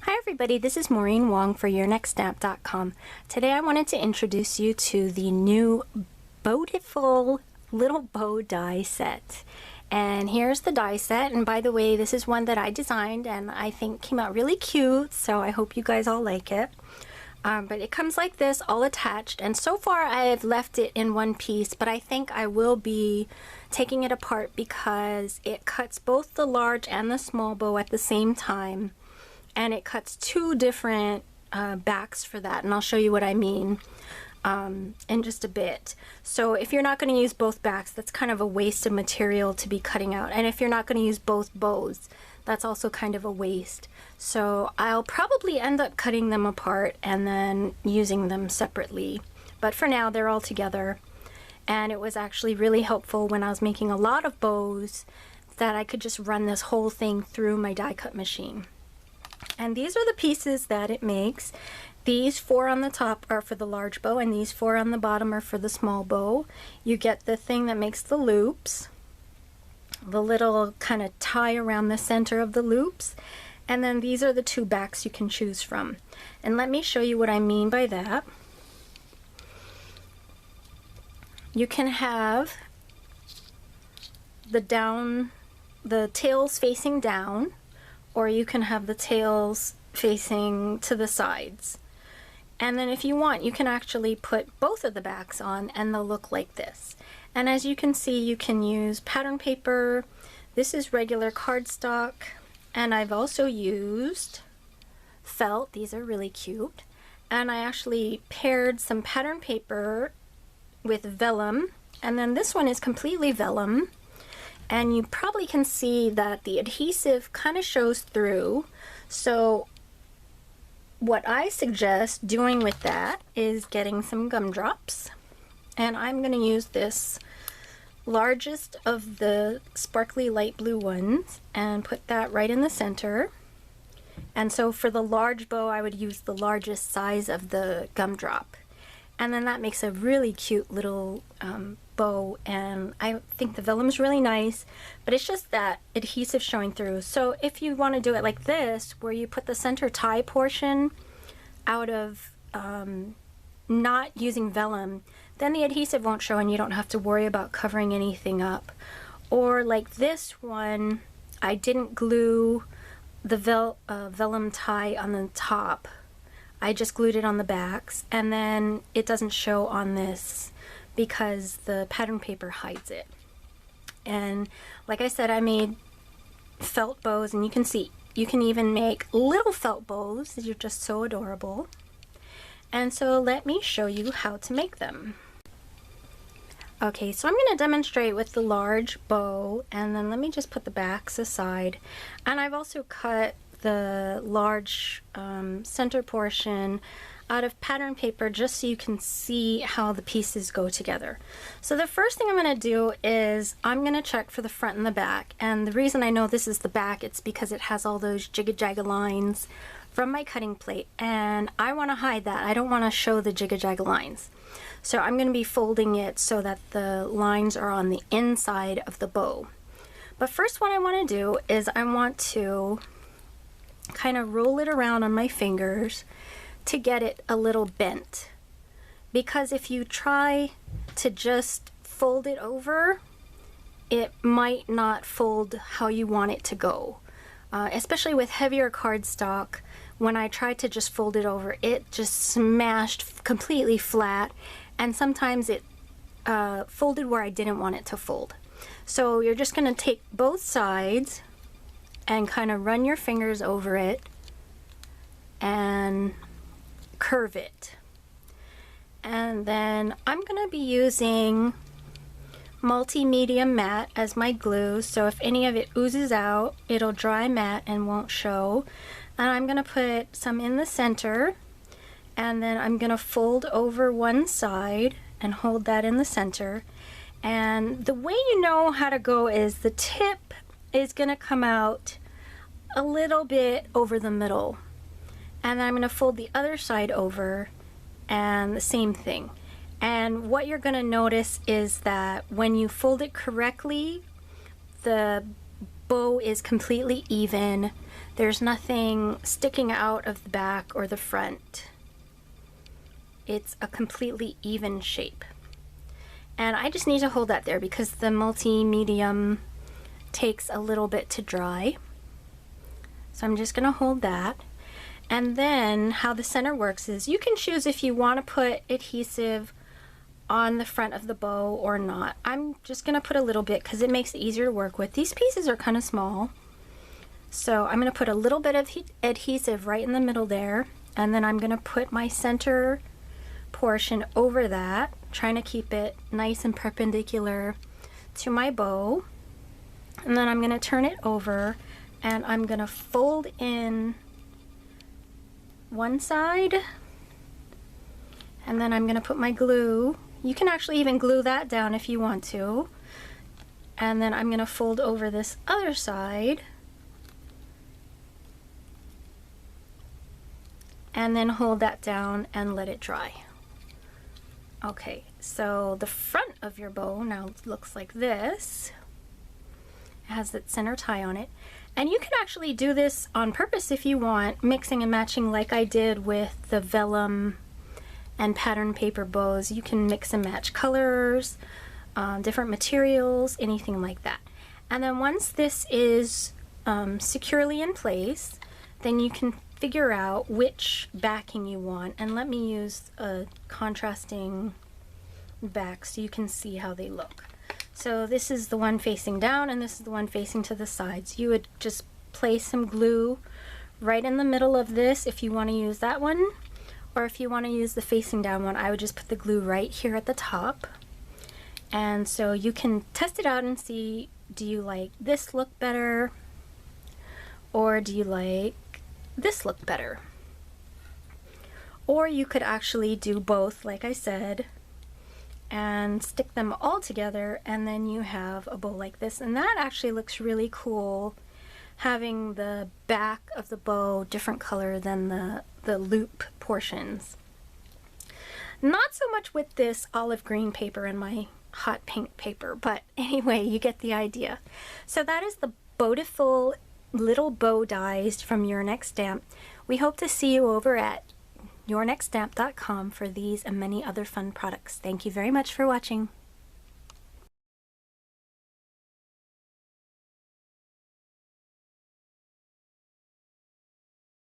Hi everybody, this is Maureen Wong for YourNextSnap.com. Today I wanted to introduce you to the new Bow-tiful little bow die set. And here's the die set, and by the way, this is one that I designed and I think came out really cute, so I hope you guys all like it. But it comes like this, all attached, and so far I've left it in one piece, but I think I will be taking it apart because it cuts both the large and the small bow at the same time. And it cuts two different backs for that, and I'll show you what I mean in just a bit. So if you're not going to use both backs, that's kind of a waste of material to be cutting out. And if you're not going to use both bows, that's also kind of a waste. So I'll probably end up cutting them apart and then using them separately. But for now, they're all together. And it was actually really helpful when I was making a lot of bows that I could just run this whole thing through my die cut machine. And these are the pieces that it makes. These four on the top are for the large bow, and these four on the bottom are for the small bow. You get the thing that makes the loops, the little kind of tie around the center of the loops, and then these are the two backs you can choose from. And let me show you what I mean by that. You can have the tails facing down, or you can have the tails facing to the sides. And then if you want, you can actually put both of the backs on and they'll look like this. And as you can see, you can use pattern paper. This is regular cardstock, and I've also used felt. These are really cute. And I actually paired some pattern paper with vellum, and then this one is completely vellum. And you probably can see that the adhesive kind of shows through. So what I suggest doing with that is getting some gumdrops. And I'm going to use this largest of the sparkly light blue ones and put that right in the center. And so for the large bow, I would use the largest size of the gumdrop. And then that makes a really cute little bow, and I think the vellum is really nice, but it's just that adhesive showing through. So if you want to do it like this, where you put the center tie portion out of not using vellum, then the adhesive won't show and you don't have to worry about covering anything up. Or like this one, I didn't glue the vellum tie on the top. I just glued it on the backs, and then it doesn't show on this because the pattern paper hides it. And like I said, I made felt bows, and you can see you can even make little felt bows. These are just so adorable. And so let me show you how to make them. Okay, so I'm going to demonstrate with the large bow, and then let me just put the backs aside. And I've also cut the large center portion out of pattern paper just so you can see how the pieces go together. So the first thing I'm going to do is I'm going to check for the front and the back, and the reason I know this is the back, it's because it has all those jigga-jagga lines from my cutting plate, and I want to hide that. I don't want to show the jigga-jagga lines. So I'm going to be folding it so that the lines are on the inside of the bow. But first, what I want to do is I want to kind of roll it around on my fingers to get it a little bent, because if you try to just fold it over, it might not fold how you want it to go. Especially with heavier cardstock, when I tried to just fold it over, it just smashed completely flat, and sometimes it folded where I didn't want it to fold. So you're just going to take both sides and kind of run your fingers over it and curve it. And then I'm going to be using multi-medium matte as my glue, so if any of it oozes out, it'll dry matte and won't show. And I'm going to put some in the center, and then I'm going to fold over one side and hold that in the center. And the way you know how to go is the tip is going to come out a little bit over the middle, and then I'm going to fold the other side over, and the same thing. And what you're going to notice is that when you fold it correctly, the bow is completely even, There's nothing sticking out of the back or the front. It's a completely even shape. And I just need to hold that there because the multi-medium takes a little bit to dry. So I'm just going to hold that. And then how the center works is you can choose if you want to put adhesive on the front of the bow or not. I'm just going to put a little bit because it makes it easier to work with. These pieces are kind of small. So I'm going to put a little bit of adhesive right in the middle there. And then I'm going to put my center portion over that, trying to keep it nice and perpendicular to my bow. And then I'm going to turn it over and I'm going to fold in one side, and then I'm going to put my glue. You can actually even glue that down if you want to. And then I'm going to fold over this other side and then hold that down and let it dry. Okay, so the front of your bow now looks like this. It has that center tie on it. And you can actually do this on purpose if you want, mixing and matching like I did with the vellum and pattern paper bows. You can mix and match colors, different materials, anything like that. And then once this is securely in place, then you can figure out which backing you want. And let me use a contrasting back so you can see how they look. So this is the one facing down and this is the one facing to the sides. You would just place some glue right in the middle of this if you want to use that one, or if you want to use the facing down one, I would just put the glue right here at the top. And so you can test it out and see, do you like this look better or do you like this look better? Or you could actually do both, like I said, and stick them all together, and then you have a bow like this. And that actually looks really cool, having the back of the bow different color than the loop portions. Not so much with this olive green paper and my hot pink paper, but anyway, you get the idea. So that is the Bow-tiful little bow dies from Your Next Stamp. We hope to see you over at yournextstamp.com for these and many other fun products. Thank you very much for watching.